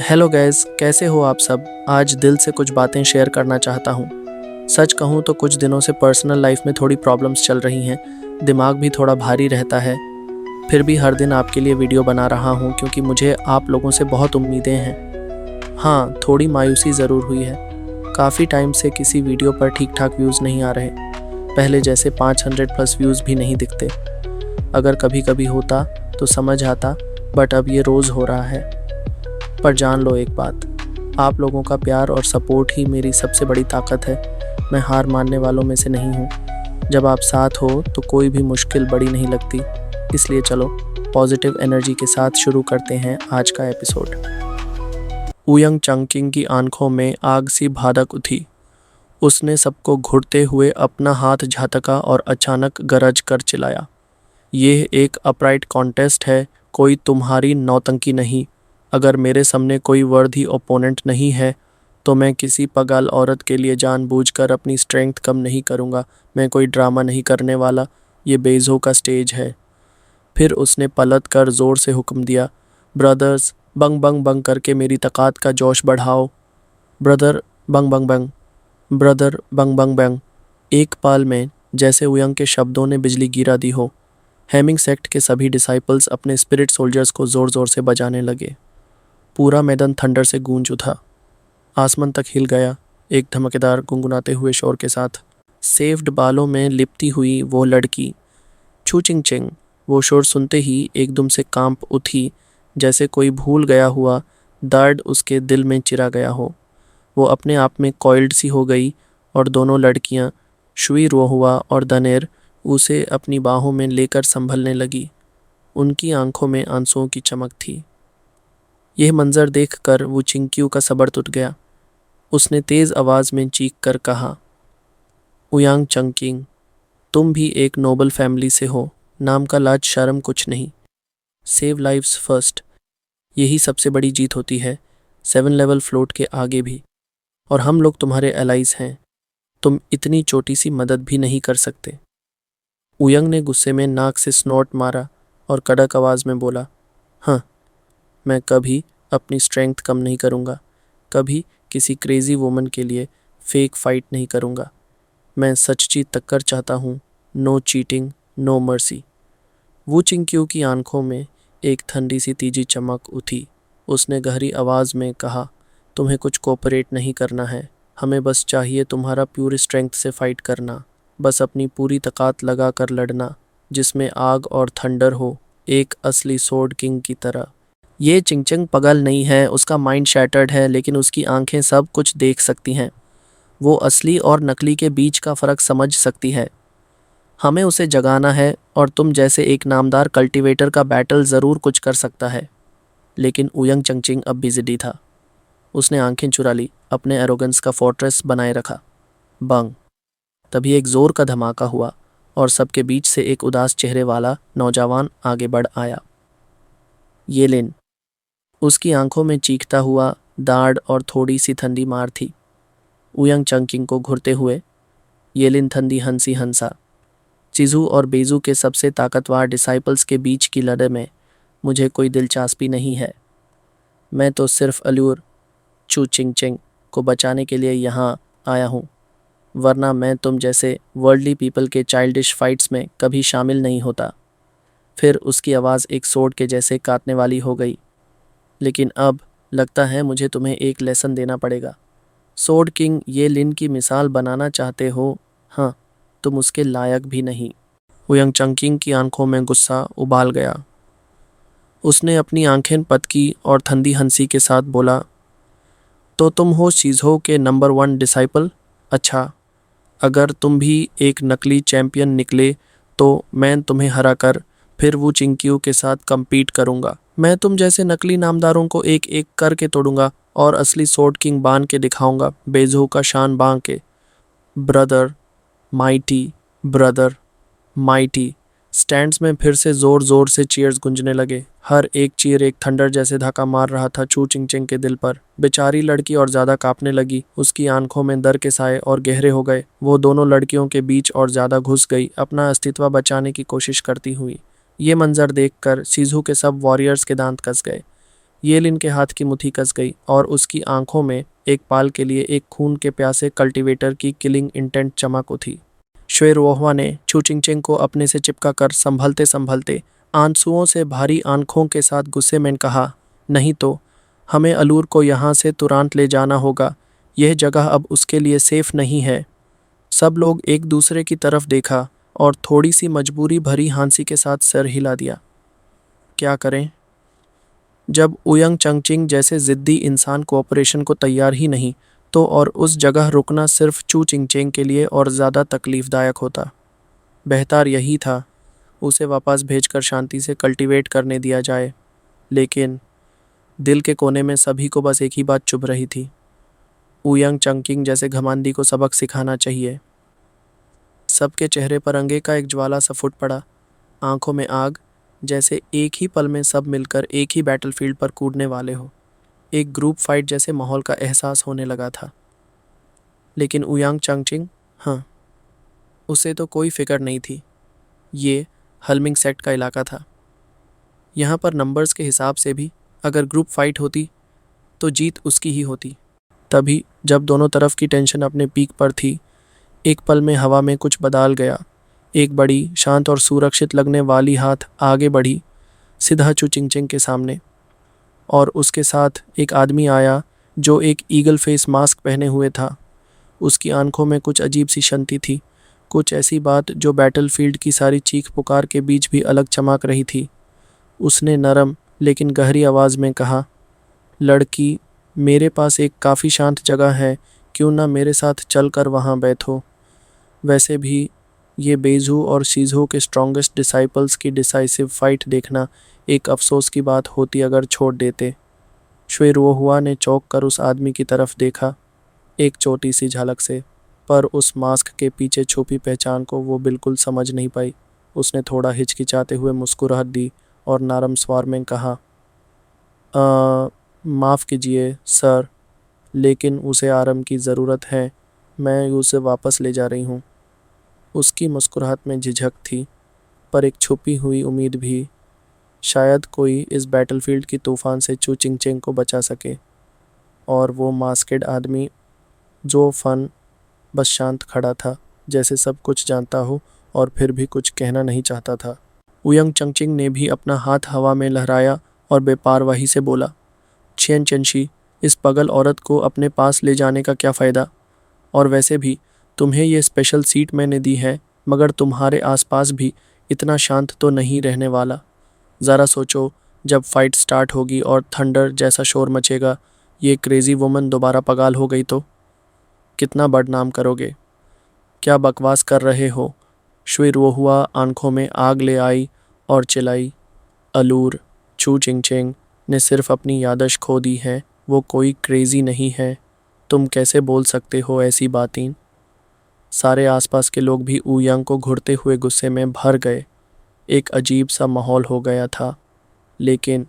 Hello guys, कैसे हो आप सब। आज दिल से कुछ बातें शेयर करना चाहता हूँ। सच कहूँ तो कुछ दिनों से पर्सनल लाइफ में थोड़ी प्रॉब्लम्स चल रही हैं। दिमाग भी थोड़ा भारी रहता है। फिर भी हर दिन आपके लिए वीडियो बना रहा हूँ क्योंकि मुझे आप लोगों से बहुत उम्मीदें हैं। हाँ, थोड़ी मायूसी ज़रूर हुई है। काफ़ी टाइम से किसी वीडियो पर ठीक ठाक व्यूज़ नहीं आ रहे। पहले जैसे 500 प्लस व्यूज़ भी नहीं दिखते। अगर कभी कभी होता तो समझ आता, बट अब ये रोज़ हो रहा है। पर जान लो एक बात, आप लोगों का प्यार और सपोर्ट ही मेरी सबसे बड़ी ताकत है। मैं हार मानने वालों में से नहीं हूँ। जब आप साथ हो तो कोई भी मुश्किल बड़ी नहीं लगती। इसलिए चलो पॉजिटिव एनर्जी के साथ शुरू करते हैं आज का एपिसोड। उयंग चंकिंग की आंखों में आग सी भड़क उठी। उसने सबको घूरते हुए अपना हाथ झटका और अचानक गरज कर चिल्लाया, यह एक अपराइट कॉन्टेस्ट है, कोई तुम्हारी नौटंकी नहीं। अगर मेरे सामने कोई वर्दी ओपोनेंट नहीं है तो मैं किसी पगल औरत के लिए जानबूझकर अपनी स्ट्रेंथ कम नहीं करूँगा। मैं कोई ड्रामा नहीं करने वाला। ये बेज़ो का स्टेज है। फिर उसने पलट कर ज़ोर से हुक्म दिया, ब्रदर्स, बंग बंग बंग करके मेरी ताकत का जोश बढ़ाओ। ब्रदर बंग बंग बंग, ब्रदर बंग बंग बंग। एक पल में जैसे उयंग के शब्दों ने बिजली गिरा दी हो। हेमिंग सेक्ट के सभी डिसाइपल्स अपने स्पिरिट सोल्जर्स को ज़ोर ज़ोर से बजाने लगे। पूरा मैदान थंडर से गूंज उठा। आसमान तक हिल गया एक धमाकेदार गुनगुनाते हुए शोर के साथ। सेव्ड बालों में लिपटी हुई वो लड़की छू चिंग चिंग वो शोर सुनते ही एकदम से कांप उठी, जैसे कोई भूल गया हुआ दर्द उसके दिल में चिरा गया हो। वो अपने आप में कॉइल्ड सी हो गई और दोनों लड़कियां शुई रोहुआ और दनेर उसे अपनी बाहों में लेकर संभलने लगी। उनकी आंखों में आंसुओं की चमक थी। यह मंजर देखकर वो चिंकियों का सब्र टूट गया। उसने तेज आवाज में चीख कर कहा, उयांग चंकिंग, तुम भी एक नोबल फैमिली से हो। नाम का लाज शर्म कुछ नहीं। सेव लाइव्स फर्स्ट, यही सबसे बड़ी जीत होती है, 7 लेवल फ्लोट के आगे भी। और हम लोग तुम्हारे एलाइज हैं। तुम इतनी छोटी सी मदद भी नहीं कर सकते। उयंग ने गुस्से में नाक से स्नॉट मारा और कड़क आवाज में बोला, हाँ, मैं कभी अपनी स्ट्रेंथ कम नहीं करूँगा। कभी किसी क्रेजी वुमन के लिए फेक फाइट नहीं करूँगा। मैं सच्ची टक्कर चाहता हूँ। No cheating, no mercy. वो चिंकियों की आंखों में एक ठंडी सी तीजी चमक उठी। उसने गहरी आवाज़ में कहा, तुम्हें कुछ कोऑपरेट नहीं करना है। हमें बस चाहिए तुम्हारा प्यूर स्ट्रेंथ से फाइट करना। बस अपनी पूरी ताकत लगा कर लड़ना, जिसमें आग और थंडर हो, एक असली सोर्ड किंग की तरह। ये चिंगचिंग पगल नहीं है, उसका माइंड शैटर्ड है, लेकिन उसकी आंखें सब कुछ देख सकती हैं। वो असली और नकली के बीच का फ़र्क समझ सकती है। हमें उसे जगाना है और तुम जैसे एक नामदार कल्टीवेटर का बैटल ज़रूर कुछ कर सकता है। लेकिन उयंग चंगचिंग अब भी ज़िद्दी था। उसने आंखें चुरा ली, अपने एरोगेंस का फोर्ट्रेस बनाए रखा। बंग। तभी एक ज़ोर का धमाका हुआ और सबके बीच से एक उदास चेहरे वाला नौजवान आगे बढ़ आया। ये लिन। उसकी आंखों में चीखता हुआ दाढ़ और थोड़ी सी ठंडी मार थी। उयंग चंकिंग को घूरते हुए, येलिन ठंडी हंसी हंसा। चिजू और बेजू के सबसे ताकतवर डिसाइपल्स के बीच की लड़ाई में मुझे कोई दिलचस्पी नहीं है। मैं तो सिर्फ अलूर चू चिंग चिंग को बचाने के लिए यहाँ आया हूँ, वरना मैं तुम जैसे वर्ल्डली पीपल के चाइल्डिश फाइट्स में कभी शामिल नहीं होता। फिर उसकी आवाज़ एक सोर्ड के जैसे काटने वाली हो गई। लेकिन अब लगता है मुझे तुम्हें एक लेसन देना पड़ेगा। सोर्ड किंग ये लिन की मिसाल बनाना चाहते हो? हाँ, तुम उसके लायक भी नहीं। उयंग चंकिंग की आंखों में गुस्सा उबाल गया। उसने अपनी आंखें पतकी और ठंडी हंसी के साथ बोला, तो तुम हो शीज़ो के नंबर 1 डिसाइपल? अच्छा, अगर तुम भी एक नकली चैंपियन निकले तो मैं तुम्हें हराकर फिर वो चिंकियों के साथ compete करूँगा। मैं तुम जैसे नकली नामदारों को एक एक करके तोड़ूंगा और असली सोर्ड किंग बांध के दिखाऊंगा, बेजो का शान बांध के। Brother mighty, brother mighty. Stands में फिर से जोर जोर से चीयर्स गूंजने लगे। हर एक चीयर एक थंडर जैसे धक्का मार रहा था चू चिंग चिंग के दिल पर। बेचारी लड़की और ज्यादा कांपने लगी। उसकी आंखों में डर के साए और गहरे हो गए। वो दोनों लड़कियों के बीच और ज्यादा घुस गई, अपना अस्तित्व बचाने की कोशिश करती हुई। ये मंजर देखकर सीजू के सब वॉरियर्स के दांत कस गए। येलिन के हाथ की मुट्ठी कस गई और उसकी आंखों में एक पाल के लिए एक खून के प्यासे कल्टीवेटर की किलिंग इंटेंट चमक उठी। श्वे रोहवा ने चू चिंगचिंग को अपने से चिपका कर संभलते संभलते आंसुओं से भारी आंखों के साथ गुस्से में कहा, नहीं तो हमें अलूर को यहाँ से तुरंत ले जाना होगा। यह जगह अब उसके लिए सेफ नहीं है। सब लोग एक दूसरे की तरफ देखा और थोड़ी सी मजबूरी भरी हांसी के साथ सर हिला दिया। क्या करें? जब उयंग चंगचिंग जैसे जिद्दी इंसान कोऑपरेशन को तैयार ही नहीं, तो और उस जगह रुकना सिर्फ चू चिंगचेंग के लिए और ज़्यादा तकलीफदायक होता। बेहतर यही था उसे वापस भेजकर शांति से कल्टीवेट करने दिया जाए। लेकिन दिल के कोने में सभी को बस एक ही बात चुभ रही थी, उयंग चंगकिंग जैसे घमंडी को सबक सिखाना चाहिए। सबके चेहरे पर अंगे का एक ज्वाला सा फूट पड़ा, आंखों में आग, जैसे एक ही पल में सब मिलकर एक ही बैटलफील्ड पर कूदने वाले हो। एक ग्रुप फाइट जैसे माहौल का एहसास होने लगा था। लेकिन उयांग चंगचिंग, हाँ, उसे तो कोई फिक्र नहीं थी। ये हलमिंग सेक्ट का इलाका था। यहाँ पर नंबर्स के हिसाब से भी अगर ग्रुप फाइट होती तो जीत उसकी ही होती। तभी जब दोनों तरफ की टेंशन अपने पीक पर थी, एक पल में हवा में कुछ बदल गया। एक बड़ी, शांत और सुरक्षित लगने वाली हाथ आगे बढ़ी, सीधा चू चिंगचिंग के सामने, और उसके साथ एक आदमी आया जो एक ईगल फेस मास्क पहने हुए था। उसकी आंखों में कुछ अजीब सी शांति थी, कुछ ऐसी बात जो बैटलफील्ड की सारी चीख पुकार के बीच भी अलग चमक रही थी। उसने नरम लेकिन गहरी आवाज़ में कहा, लड़की, मेरे पास एक काफ़ी शांत जगह है, क्यों ना मेरे साथ चल कर वहाँ बैठो। वैसे भी ये बेजू और शीजू के स्ट्रॉन्गेस्ट डिसाइपल्स की डिसाइसिव फाइट देखना एक अफसोस की बात होती अगर छोड़ देते। श्वे रोहुआ ने चौंक कर उस आदमी की तरफ देखा, एक छोटी सी झलक से, पर उस मास्क के पीछे छुपी पहचान को वो बिल्कुल समझ नहीं पाई। उसने थोड़ा हिचकिचाते हुए मुस्कुराहट दी और नरम स्वर में कहा, माफ़ कीजिए सर, लेकिन उसे आराम की ज़रूरत है, मैं उसे वापस ले जा रही हूँ। उसकी मुस्कुराहट में झिझक थी, पर एक छुपी हुई उम्मीद भी, शायद कोई इस बैटलफील्ड की तूफान से चू चिंगचेंग को बचा सके। और वो मास्केड आदमी जो फन बस शांत खड़ा था, जैसे सब कुछ जानता हो और फिर भी कुछ कहना नहीं चाहता था। उयंग चंगचिंग ने भी अपना हाथ हवा में लहराया और बेपरवाही से बोला, छियन चेंशी, इस पागल औरत को अपने पास ले जाने का क्या फ़ायदा? और वैसे भी तुम्हें ये स्पेशल सीट मैंने दी है, मगर तुम्हारे आसपास भी इतना शांत तो नहीं रहने वाला। ज़रा सोचो, जब फाइट स्टार्ट होगी और थंडर जैसा शोर मचेगा, ये क्रेज़ी वुमन दोबारा पागल हो गई तो कितना बदनाम करोगे? क्या बकवास कर रहे हो? श्वे रोहुआ आंखों में आग ले आई और चिल्लाई, अलूर, चू चिंगचेंग ने सिर्फ अपनी याददाश्त खो दी है, वो कोई क्रेज़ी नहीं है। तुम कैसे बोल सकते हो ऐसी बातें? सारे आसपास के लोग भी उयांग को घुरते हुए गुस्से में भर गए। एक अजीब सा माहौल हो गया था, लेकिन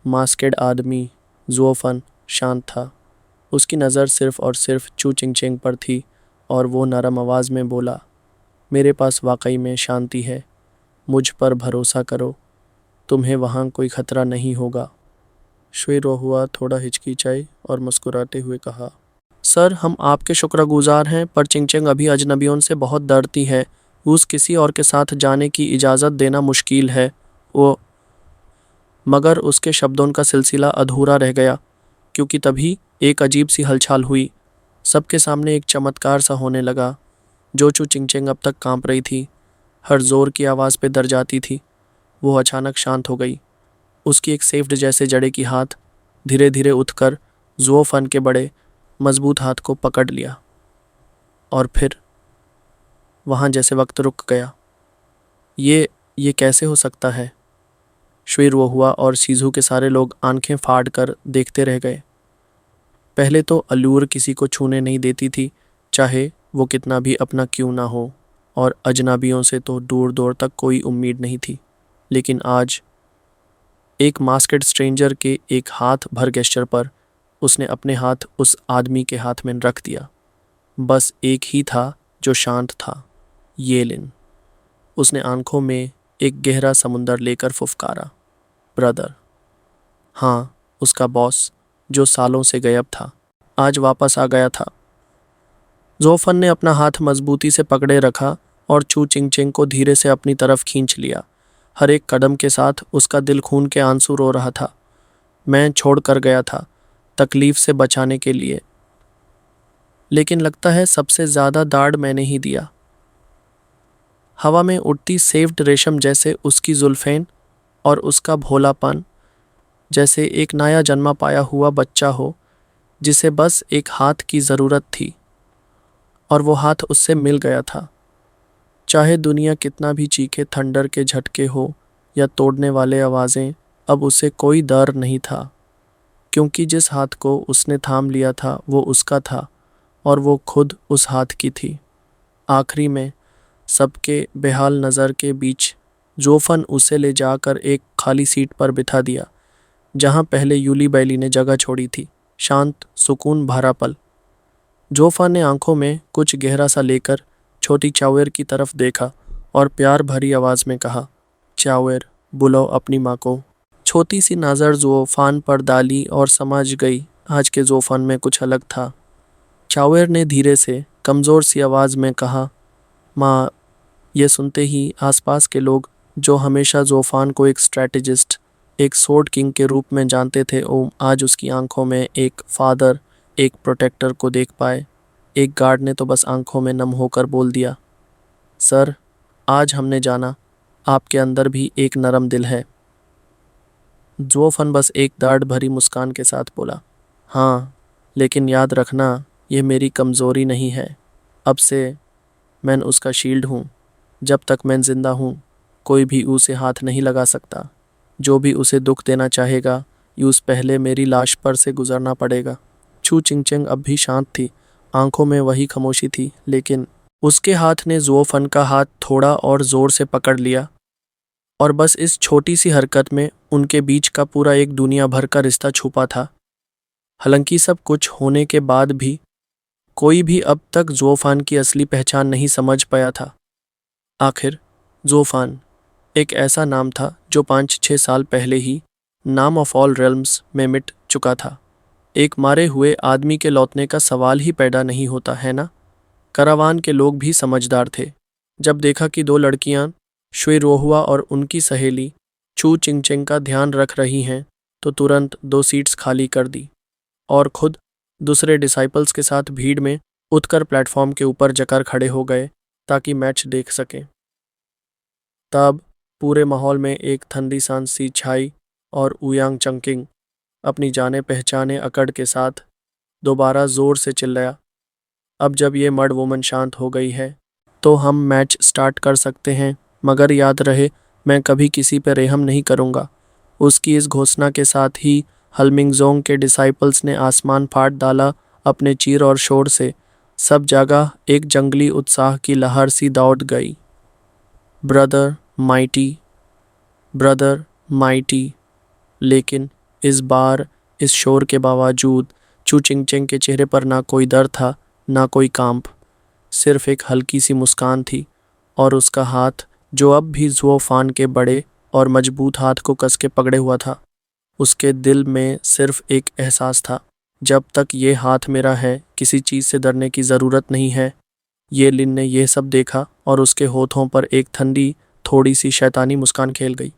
मास्केड आदमी ज़ुओफन शांत था। उसकी नज़र सिर्फ और सिर्फ चू चिंगचेंग पर थी और वो नरम आवाज़ में बोला, मेरे पास वाकई में शांति है, मुझ पर भरोसा करो, तुम्हें वहाँ कोई खतरा नहीं होगा। श्वे रोहुआ थोड़ा हिचकिचाई और मुस्कुराते हुए कहा, सर, हम आपके शुक्रगुजार हैं, पर चिंगचेंग अभी अजनबियों से बहुत डरती है। उस किसी और के साथ जाने की इजाज़त देना मुश्किल है। वो मगर उसके शब्दों का सिलसिला अधूरा रह गया, क्योंकि तभी एक अजीब सी हलचल हुई। सबके सामने एक चमत्कार सा होने लगा। जो चू चिंगचेंग अब तक कांप रही थी, हर जोर की आवाज़ पे डर जाती थी, वो अचानक शांत हो गई। उसकी एक सेफ्ड जैसे जड़े की हाथ धीरे धीरे उठकर ज़ुओफन के बड़े मजबूत हाथ को पकड़ लिया, और फिर वहाँ जैसे वक्त रुक गया। ये कैसे हो सकता है? श्वे रोहुआ और शीजू के सारे लोग आंखें फाड़ कर देखते रह गए। पहले तो अलूर किसी को छूने नहीं देती थी, चाहे वो कितना भी अपना क्यों ना हो, और अजनबियों से तो दूर दूर तक कोई उम्मीद नहीं थी। लेकिन आज एक मास्केड स्ट्रेंजर के एक हाथ भर गेस्चर पर उसने अपने हाथ उस आदमी के हाथ में रख दिया। बस एक ही था जो शांत था, येलिन। उसने आंखों में एक गहरा समुंदर लेकर फुफकारा, ब्रदर। हाँ, उसका बॉस, जो सालों से गायब था, आज वापस आ गया था। जोफन ने अपना हाथ मजबूती से पकड़े रखा और चू चिंग को धीरे से अपनी तरफ खींच लिया। हर एक कदम के साथ उसका दिल खून के आंसू रो रहा था। मैं छोड़ कर गया था, तकलीफ से बचाने के लिए, लेकिन लगता है सबसे ज़्यादा दाड़ मैंने ही दिया। हवा में उड़ती सेव्ड रेशम जैसे उसकी जुल्फें और उसका भोलापन, जैसे एक नया जन्मा पाया हुआ बच्चा हो जिसे बस एक हाथ की ज़रूरत थी, और वो हाथ उससे मिल गया था। चाहे दुनिया कितना भी चीखे, थंडर के झटके हो या तोड़ने वाले आवाज़ें, अब उसे कोई डर नहीं था, क्योंकि जिस हाथ को उसने थाम लिया था वो उसका था और वो खुद उस हाथ की थी। आखिरी में सबके बेहाल नज़र के बीच जोफन उसे ले जाकर एक खाली सीट पर बिठा दिया, जहाँ पहले यूली बैली ने जगह छोड़ी थी। शांत, सुकून भरा पल। जोफा ने आंखों में कुछ गहरा सा लेकर छोटी चावेर की तरफ देखा और प्यार भरी आवाज़ में कहा, चावेर, बुलाओ अपनी माँ को। छोटी सी नज़र जोफान पर डाली और समझ गई आज के जोफान में कुछ अलग था। चावेर ने धीरे से कमज़ोर सी आवाज़ में कहा, माँ। ये सुनते ही आसपास के लोग, जो हमेशा जोफान को एक स्ट्रैटेजिस्ट, एक सोर्ड किंग के रूप में जानते थे, आज उसकी आंखों में एक फादर, एक प्रोटेक्टर को देख पाए। एक गार्ड ने तो बस आंखों में नम होकर बोल दिया, सर, आज हमने जाना आपके अंदर भी एक नरम दिल है। जोफन बस एक दाढ़ भरी मुस्कान के साथ बोला, हाँ, लेकिन याद रखना, ये मेरी कमज़ोरी नहीं है। अब से मैं उसका शील्ड हूँ। जब तक मैं जिंदा हूँ, कोई भी उसे हाथ नहीं लगा सकता। जो भी उसे दुख देना चाहेगा, यूस पहले मेरी लाश पर से गुजरना पड़ेगा। छू चिंग अब भी शांत थी, आंखों में वही खामोशी थी, लेकिन उसके हाथ ने जोफन का हाथ थोड़ा और ज़ोर से पकड़ लिया, और बस इस छोटी सी हरकत में उनके बीच का पूरा एक दुनिया भर का रिश्ता छुपा था। हालांकि सब कुछ होने के बाद भी कोई भी अब तक जोफान की असली पहचान नहीं समझ पाया था। आखिर जोफान एक ऐसा नाम था जो 5-6 साल पहले ही नाम ऑफ ऑल रेल्म्स में मिट चुका था। एक मारे हुए आदमी के लौटने का सवाल ही पैदा नहीं होता है ना। करावान के लोग भी समझदार थे। जब देखा कि 2 लड़कियां शुई रोहुआ और उनकी सहेली चू चिंग का ध्यान रख रही हैं, तो तुरंत 2 सीट्स खाली कर दी और खुद दूसरे डिसाइपल्स के साथ भीड़ में उठकर प्लेटफॉर्म के ऊपर जकर खड़े हो गए ताकि मैच देख सकें। तब पूरे माहौल में एक ठंडी सांस सी छाई और उयांग चंकिंग अपनी जाने पहचाने अकड़ के साथ दोबारा जोर से चिल्लाया, अब जब ये मर्ड वुमन शांत हो गई है तो हम मैच स्टार्ट कर सकते हैं, मगर याद रहे, मैं कभी किसी पर रहम नहीं करूँगा। उसकी इस घोषणा के साथ ही हलमिंगजोंग के डिसाइपल्स ने आसमान फाड़ डाला अपने चीर और शोर से। सब जगह एक जंगली उत्साह की लहर सी दौड़ गई। Brother mighty, brother mighty. लेकिन इस बार इस शोर के बावजूद चू चिंग के चेहरे पर ना कोई डर था, ना कोई कांप, सिर्फ एक हल्की सी मुस्कान थी, और उसका हाथ, जो अब भी जोफान के बड़े और मजबूत हाथ को कस के पकड़े हुआ था। उसके दिल में सिर्फ एक एहसास था, जब तक ये हाथ मेरा है, किसी चीज़ से डरने की ज़रूरत नहीं है। ये लिन ने यह सब देखा और उसके होठों पर एक ठंडी, थोड़ी सी शैतानी मुस्कान खेल गई।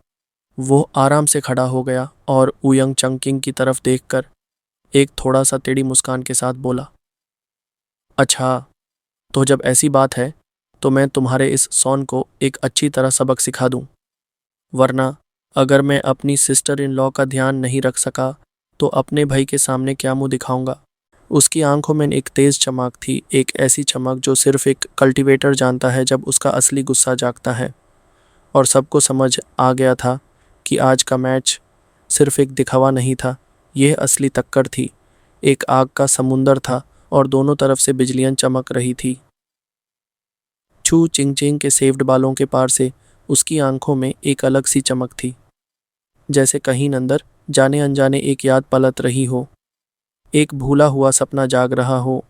वो आराम से खड़ा हो गया और उयंग चंकिंग की तरफ देखकर एक थोड़ा सा टेढ़ी मुस्कान के साथ बोला, अच्छा, तो जब ऐसी बात है तो मैं तुम्हारे इस सॉन को एक अच्छी तरह सबक सिखा दूं, वरना अगर मैं अपनी सिस्टर इन लॉ का ध्यान नहीं रख सका तो अपने भाई के सामने क्या मुंह दिखाऊंगा। उसकी आंखों में एक तेज़ चमक थी, एक ऐसी चमक जो सिर्फ एक कल्टीवेटर जानता है जब उसका असली गुस्सा जागता है। और सबको समझ आ गया था कि आज का मैच सिर्फ एक दिखावा नहीं था, यह असली टक्कर थी। एक आग का समुंदर था और दोनों तरफ से बिजलियां चमक रही थी। छू चिंग के सेव्ड बालों के पार से उसकी आंखों में एक अलग सी चमक थी, जैसे कहीं अंदर जाने अनजाने एक याद पलट रही हो, एक भूला हुआ सपना जाग रहा हो,